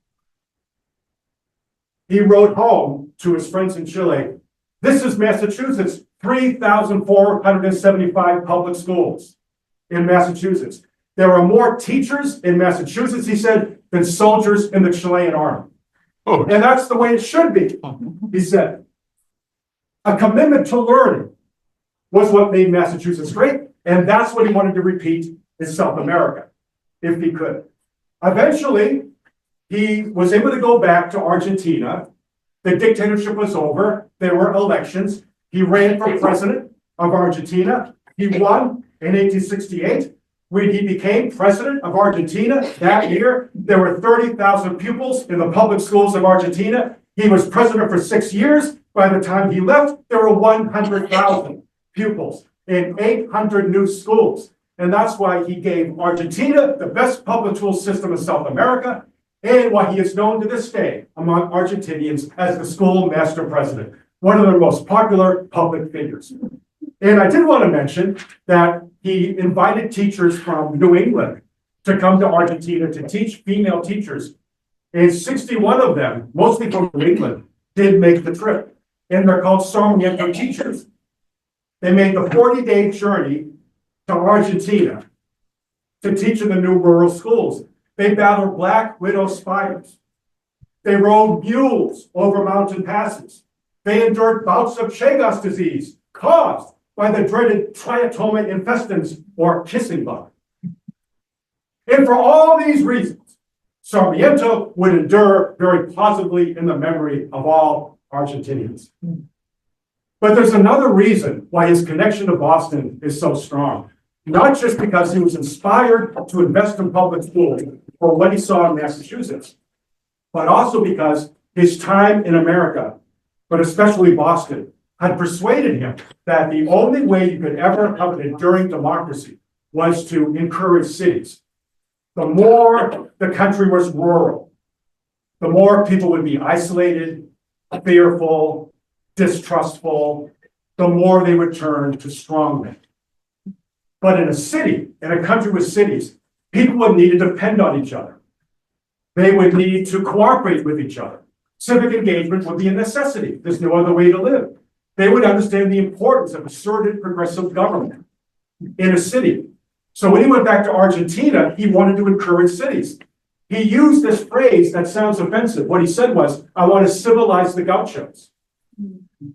He wrote home to his friends in Chile, "This is Massachusetts, 3,475 public schools in Massachusetts. There are more teachers in Massachusetts," he said, "than soldiers in the Chilean army." Oh, And that's the way it should be, he said. A commitment to learning was what made Massachusetts great, and that's what he wanted to repeat in South America, if he could. Eventually, he was able to go back to Argentina. The dictatorship was over. There were elections. He ran for president of Argentina. He won in 1868. When he became president of Argentina that year, there were 30,000 pupils in the public schools of Argentina. He was president for 6 years. By the time he left, there were 100,000 pupils in 800 new schools. And that's why he gave Argentina the best public school system in South America, and why he is known to this day among Argentinians as the school master president, one of the most popular public figures. And I did want to mention that he invited teachers from New England to come to Argentina to teach female teachers. And 61 of them, mostly from New England, did make the trip. And they're called Sarmiento teachers. They made the 40-day journey to Argentina to teach in the new rural schools. They battled black widow spiders. They rode mules over mountain passes. They endured bouts of Chagas disease caused by the dreaded Triatoma infestans, or kissing bug. And for all these reasons, Sarmiento would endure very positively in the memory of all Argentinians. But there's another reason why his connection to Boston is so strong. Not just because he was inspired to invest in public schools for what he saw in Massachusetts, but also because his time in America, but especially Boston, had persuaded him that the only way you could ever have an enduring democracy was to encourage cities. The more the country was rural, the more people would be isolated, fearful, distrustful, the more they would turn to strongmen. But in a city, in a country with cities, people would need to depend on each other. They would need to cooperate with each other. Civic engagement would be a necessity. There's no other way to live. They would understand the importance of assertive progressive government in a city. So when he went back to Argentina, he wanted to encourage cities. He used this phrase that sounds offensive. What he said was, I want to civilize the gauchos,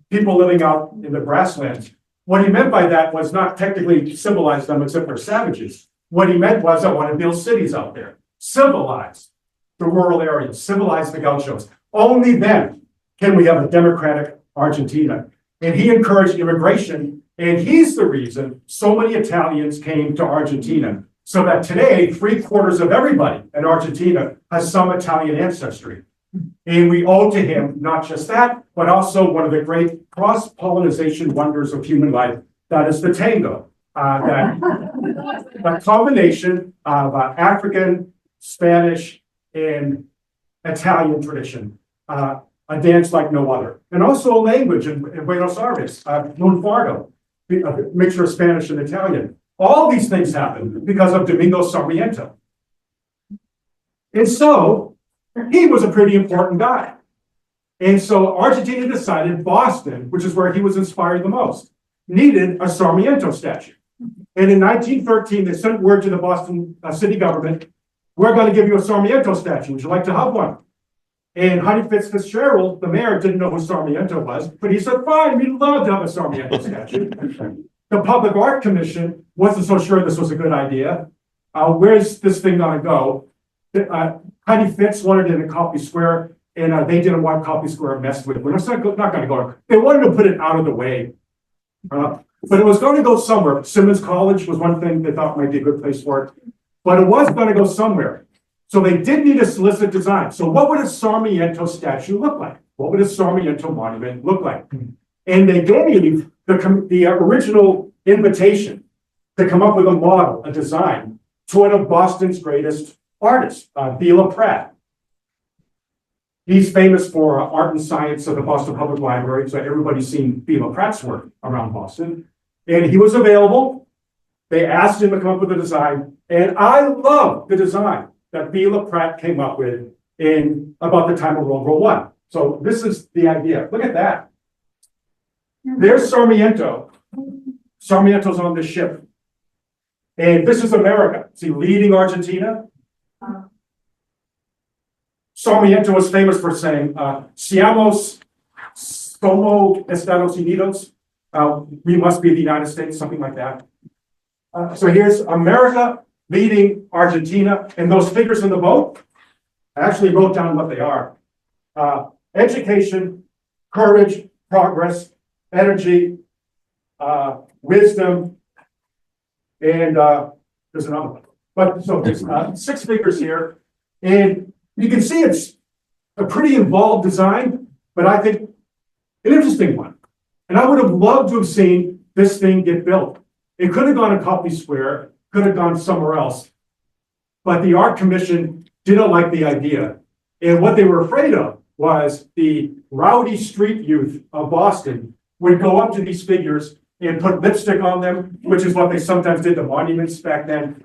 people living out in the grasslands. What he meant by that was not technically civilize them, except for savages. What he meant was, I want to build cities out there, civilize the rural areas, civilize the gauchos. Only then can we have a democratic Argentina. And he encouraged immigration, and he's the reason so many Italians came to Argentina. So that today, 3/4 of everybody in Argentina has some Italian ancestry. And we owe to him not just that, but also one of the great cross-pollination wonders of human life, that is the tango. That combination of African, Spanish, and Italian tradition, a dance like no other. And also a language in Buenos Aires, Lunfardo, a mixture of Spanish and Italian. All these things happened because of Domingo Sarmiento. And so, he was a pretty important guy. And so Argentina decided Boston, which is where he was inspired the most, needed a Sarmiento statue. And in 1913, they sent word to the Boston city government, we're going to give you a Sarmiento statue. Would you like to have one? And Honey Fitzgerald, the mayor, didn't know who Sarmiento was, but he said, fine, we'd love to have a Sarmiento statue. The Public Art Commission wasn't so sure this was a good idea. Where's this thing going to go? Honey Fitz wanted it in Copley Square, and they didn't want Copley Square messed with. We're not going to go. They wanted to put it out of the way. But it was going to go somewhere. Simmons College was one thing they thought might be a good place for it. But it was going to go somewhere. So they did need a solicit design. So what would a Sarmiento statue look like? What would a Sarmiento monument look like? And they gave the original invitation to come up with a model, a design, to one of Boston's greatest artists, Bela Pratt. He's famous for art and science at the Boston Public Library, so everybody's seen Bela Pratt's work around Boston. And he was available. They asked him to come up with a design, and I love the design that Bela Pratt came up with in about the time of World War I. So this is the idea. Look at that. There's Sarmiento. Sarmiento's on this ship. And this is America. See, leading Argentina. Sarmiento was famous for saying, Seamos como Estados Unidos. We must be the United States, something like that. So here's America leading Argentina, and those figures in the boat, I actually wrote down what they are. Education, courage, progress, energy, wisdom, and there's another one. But so there's 6 figures here, and you can see it's a pretty involved design, but I think an interesting one. And I would have loved to have seen this thing get built. It could have gone to Copley Square, could have gone somewhere else. But the Art Commission didn't like the idea. And what they were afraid of was the rowdy street youth of Boston would go up to these figures and put lipstick on them, which is what they sometimes did to monuments back then.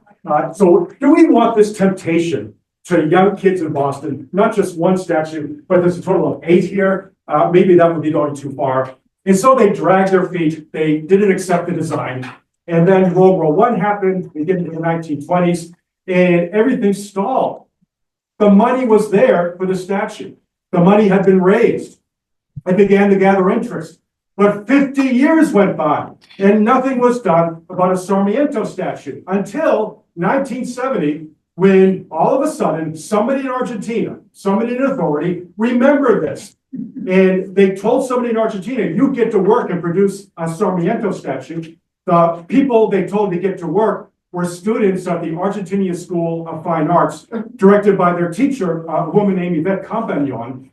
So do we want this temptation to young kids in Boston, not just one statue, but there's a total of 8 here? Maybe that would be going too far. And so they dragged their feet. They didn't accept the design. And then World War I happened. We get into the 1920s, and everything stalled. The money was there for the statue. The money had been raised. I began to gather interest. But 50 years went by, and nothing was done about a Sarmiento statue until 1970, when all of a sudden, somebody in Argentina, somebody in authority, remembered this. And they told somebody in Argentina, you get to work and produce a Sarmiento statue. The people they told to get to work were students at the Argentinian School of Fine Arts, directed by their teacher, a woman named Yvette Campagnon.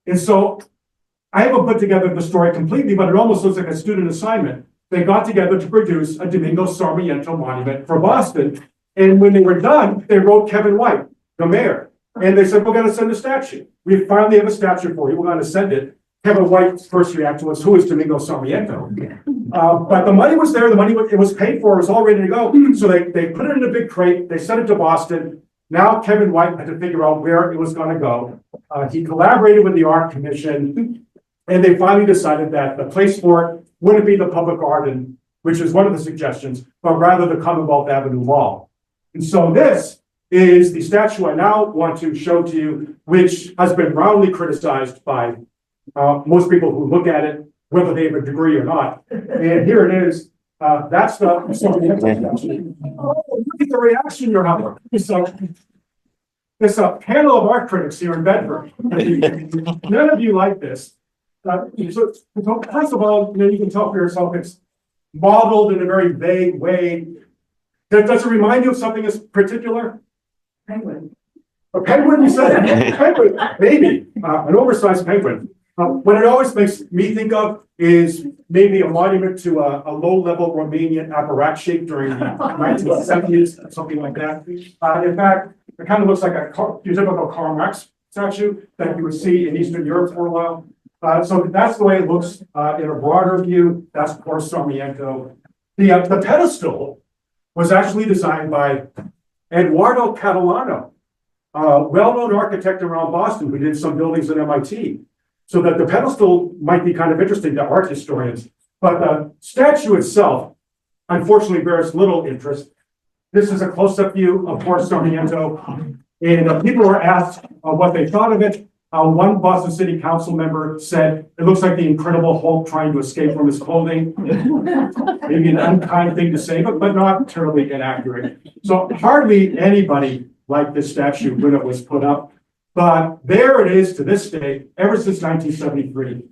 And so I haven't put together the story completely, but it almost looks like a student assignment. They got together to produce a Domingo Sarmiento monument for Boston. And when they were done, they wrote Kevin White, the mayor. And they said, we're going to send a statue. We finally have a statue for you. We're going to send it. Kevin White's first reaction was, who is Domingo Sarmiento? But the money was there. The money, it was paid for. It was all ready to go. So they put it in a big crate. They sent it to Boston. Now Kevin White had to figure out where it was going to go. He collaborated with the Art Commission. And they finally decided that the place for it wouldn't be the public garden, which is one of the suggestions, but rather the Commonwealth Avenue Mall. And so this is the statue I now want to show to you, which has been roundly criticized by most people who look at it, whether they have a degree or not. And here it is. That's the statue. Oh, look at the reaction you're having. So it's a panel of art critics here in Bedford. None of you like this. So first of all, you can tell for yourself it's modeled in a very vague way. Does it remind you of something as particular? Penguin. A penguin, you said? Penguin, maybe, an oversized penguin. What it always makes me think of is maybe a monument to a low-level Romanian apparatchik during the 1970s, something like that. In fact, it kind of looks like a typical Karl Marx statue that you would see in Eastern Europe for a while. So that's the way it looks in a broader view. That's, of course, Sarmiento. The pedestal was actually designed by Eduardo Catalano, a well-known architect around Boston who did some buildings at MIT. So that the pedestal might be kind of interesting to art historians. But the statue itself, unfortunately, bears little interest. This is a close-up view of Fort Sarmiento. And people were asked what they thought of it. One Boston City Council member said, it looks like the Incredible Hulk trying to escape from his clothing. Maybe an unkind thing to say, but not terribly inaccurate. So hardly anybody liked this statue when it was put up. But there it is to this day, ever since 1973.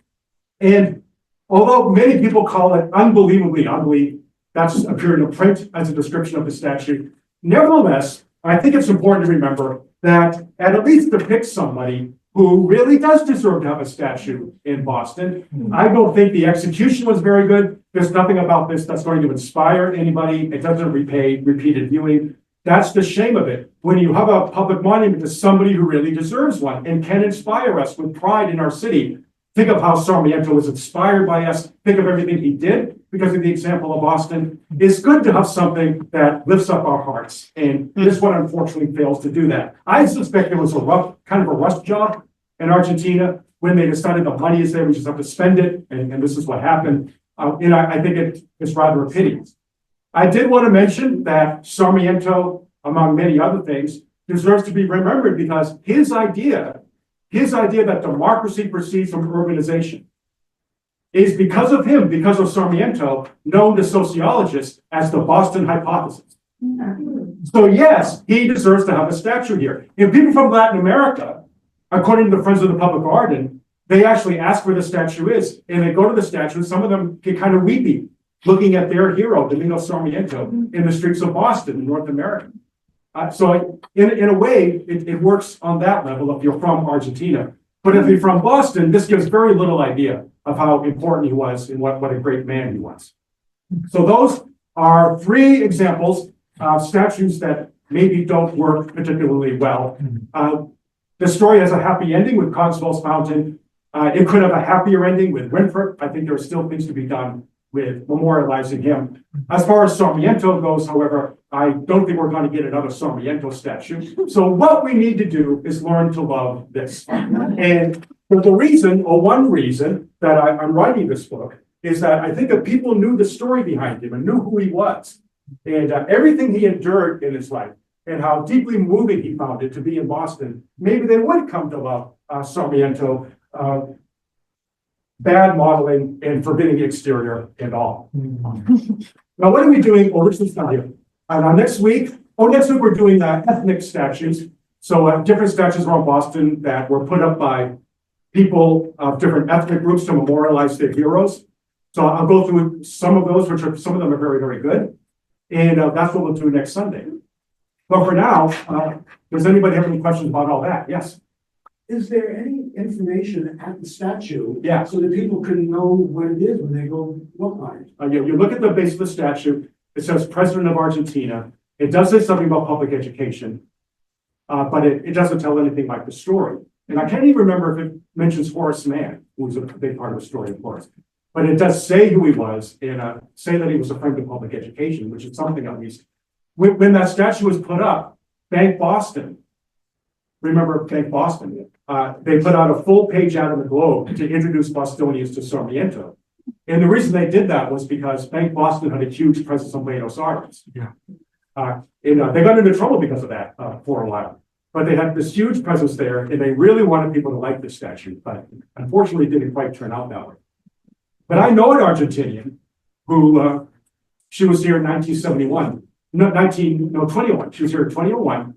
And although many people call it unbelievably ugly, that's appeared in print as a description of the statue. Nevertheless, I think it's important to remember that it at least depicts somebody who really does deserve to have a statue in Boston. I don't think the execution was very good. There's nothing about this that's going to inspire anybody. It doesn't repay repeated viewing. That's the shame of it. When you have a public monument to somebody who really deserves one and can inspire us with pride in our city. Think of how Sarmiento was inspired by us. Think of everything he did because of the example of Boston. It's good to have something that lifts up our hearts. And this one unfortunately fails to do that. I suspect it was a kind of a rush job in Argentina when they decided the money is there, we just have to spend it. And this is what happened. And I think it's rather a pity. I did want to mention that Sarmiento, among many other things, deserves to be remembered because his idea that democracy proceeds from urbanization is because of him, because of Sarmiento, known to sociologists as the Boston hypothesis. So yes, he deserves to have a statue here. If people from Latin America, according to the Friends of the Public Garden, they actually ask where the statue is, and they go to the statue, and some of them get kind of weepy, looking at their hero, Domingo Sarmiento, in the streets of Boston in North America. So in a way, it works on that level if you're from Argentina. But if you're from Boston, this gives very little idea of how important he was and what a great man he was. So those are 3 examples of statues that maybe don't work particularly well. The story has a happy ending with Cogswell's Fountain. It could have a happier ending with Winthrop. I think there are still things to be done with memorializing him. As far as Sarmiento goes, however, I don't think we're going to get another Sarmiento statue. So what we need to do is learn to love this. And for the reason, or one reason, that I'm writing this book is that I think if people knew the story behind him and knew who he was and everything he endured in his life and how deeply moving he found it to be in Boston, maybe they would come to love Sarmiento, bad modeling and forbidding exterior and all. Now, what are we doing? Oh, Richard's not here. Next week we're doing ethnic statues. So different statues around Boston that were put up by people of different ethnic groups to memorialize their heroes. So I'll go through some of those, some of them are very, very good. And that's what we'll do next Sunday. But for now, does anybody have any questions about all that? Yes. Is there any information at the statue? Yeah. So that people can know what it is when they go look on it? You look at the base of the statue, it says President of Argentina. It does say something about public education, but it doesn't tell anything like the story. And I can't even remember if it mentions Horace Mann, who was a big part of the story, of course. But it does say who he was and say that he was a friend of public education, which is something at least. When that statue was put up, Bank Boston, remember Bank Boston, they put out a full page ad in the Globe to introduce Bostonians to Sarmiento. And the reason they did that was because Bank Boston had a huge presence on Buenos Aires. Yeah. They got into trouble because of that for a while. But they had this huge presence there, and they really wanted people to like this statue, but unfortunately, it didn't quite turn out that way. But I know an Argentinian who she was here in 1971. No, 21. She was here in 2001,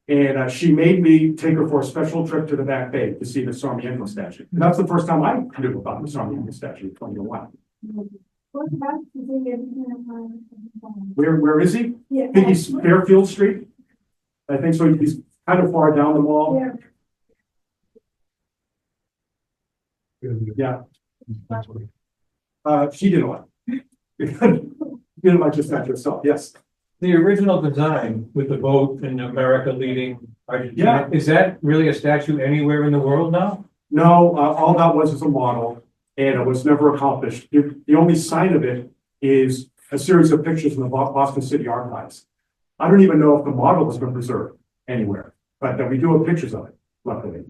and she made me take her for a special trip to the Back Bay to see the Sarmiento statue. And that's the first time I knew about the Sarmiento statue in 2001. Where is he? Yeah. I think he's Fairfield Street. I think so. He's kind of far down the mall. Yeah. She did a lot. Didn't like the statue herself. Yes. The original design with the boat and America leading Argentina, Yeah. is that really a statue anywhere in the world now? No, all that was a model, and it was never accomplished. The only sign of it is a series of pictures in the Boston City Archives. I don't even know if the model has been preserved anywhere, but we do have pictures of it, luckily.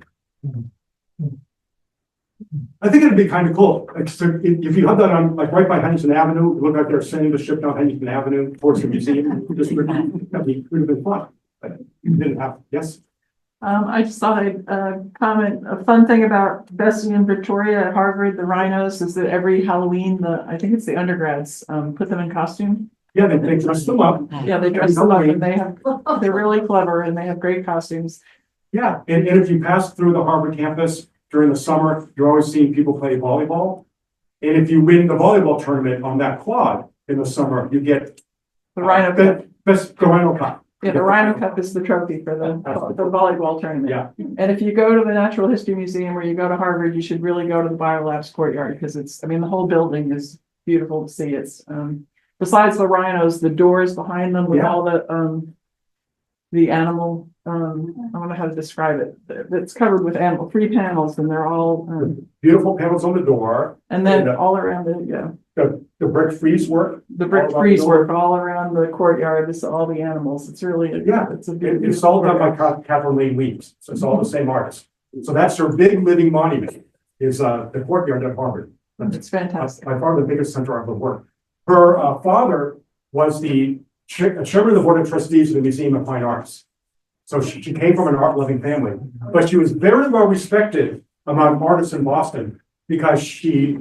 I think it'd be kind of cool. If you had that on, like, right by Huntington Avenue, look like they're sending the ship down Huntington Avenue towards the would have been fun, but you didn't have, yes? I just thought I'd comment, a fun thing about Bessie and Victoria at Harvard, the rhinos, is that every Halloween, I think it's the undergrads, put them in costume. Yeah, they dressed them up. Yeah, they dress them up and they're really clever and they have great costumes. Yeah, and if you pass through the Harvard campus during the summer, you're always seeing people play volleyball. And if you win the volleyball tournament on that quad in the summer, you get The Rhino Cup. the Rhino Cup. Yeah, the Rhino Cup is the trophy for the volleyball tournament. Yeah. And if you go to the Natural History Museum or you go to Harvard, you should really go to the Biolabs courtyard because the whole building is beautiful to see. It's besides the rhinos, the doors behind them with all the animal, I don't know how to describe it. It's covered with free panels and they're all Beautiful panels on the door. and then all around it, The brick frieze work. the brick frieze work all around the courtyard. It's all the animals. It's really it's a beautiful. It's all done by Catherine Lane Weems. So it's all the same artist. So that's her big living monument is the courtyard at Harvard. It's fantastic. By far the biggest center of her work. Her father was the chairman of the board of trustees of the Museum of Fine Arts. So she came from an art-loving family, but she was very well respected among artists in Boston because she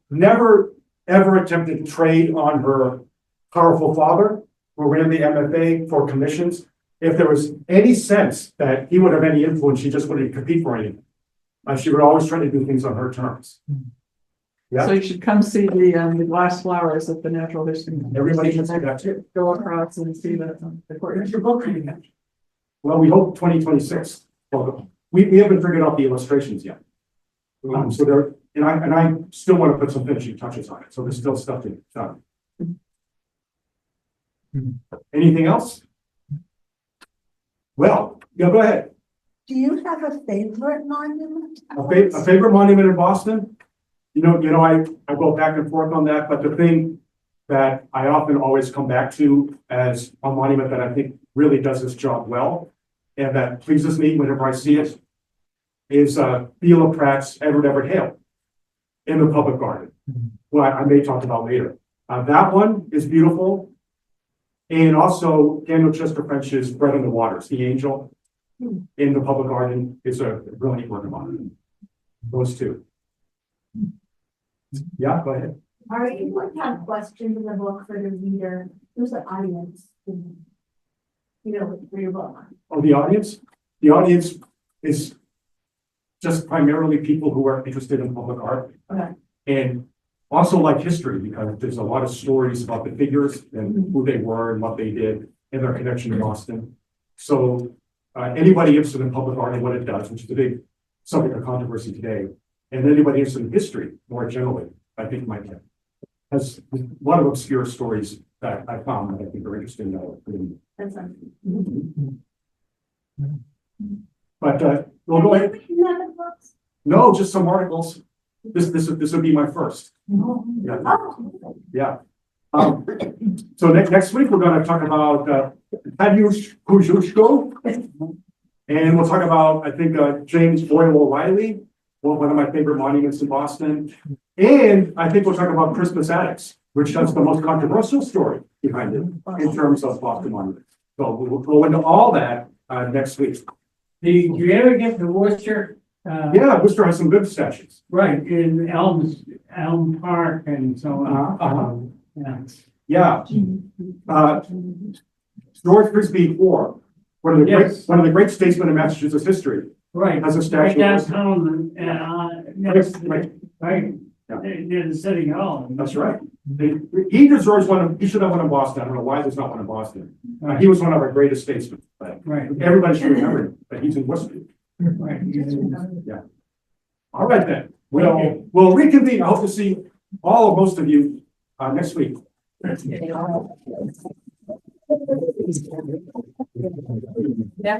never ever attempted to trade on her powerful father, who ran the MFA for commissions. If there was any sense that he would have any influence, she just wouldn't compete for anything. She would always try to do things on her terms. Yeah. So you should come see the glass flowers at the Natural History Museum. Everybody can see that too. Go across and see the courtyard. Where's your book coming out? Well, we hope 2026. Well, we haven't figured out the illustrations yet. So there, and I still want to put some finishing touches on it. So there's still stuff to be done. Anything else? Well, yeah, go ahead. Do you have a favorite monument? A favorite monument in Boston? I go back and forth on that, but the thing that I often always come back to as a monument that I think really does its job well, and that pleases me whenever I see it, is Beulah Pratt's Edward Everett Hale in the public garden. Well, I may talk about later. That one is beautiful. And also Daniel Chester French's Bread in the Waters, the angel in the public garden is a really neat work of art. Those two. Yeah, go ahead. All right, you would have questions in the book for the reader, who's the audience? For your book. Oh, the audience? The audience is just primarily people who are interested in public art. Okay. And also like history, because there's a lot of stories about the figures and who they were and what they did and their connection to Boston. So anybody interested in public art and what it does, which is a big subject of controversy today, and anybody interested in history more generally, I think might have. Has a lot of obscure stories that I found that I think are interesting. That's something. But we'll go ahead. Have you written other books? No, just some articles. This would be my first. Yeah. Oh, Yeah. So next week, we're gonna talk about Tadeusz Kościuszko. And we'll talk about, I think, James Boyle O'Reilly, one of my favorite monuments in Boston. And I think we'll talk about Christmas attics, which has the most controversial story behind it in terms of Boston monuments. So we'll go into all that next week. Did you ever get to Worcester? Yeah, Worcester has some good statues. Right, in Elm Park and so on. Yeah. Yeah. George Frisbee Orr, one of the great statesmen in Massachusetts history, Right. has a Right statue. downtown, next, Right. right, Yeah. near the city hall. That's right. He deserves one. He should have one in Boston. I don't know why there's not one in Boston. He was one of our greatest statesmen, but Right, everybody should remember that he's in Worcester. right. All right then. We'll reconvene. I hope to see all or most of you next week. Yeah.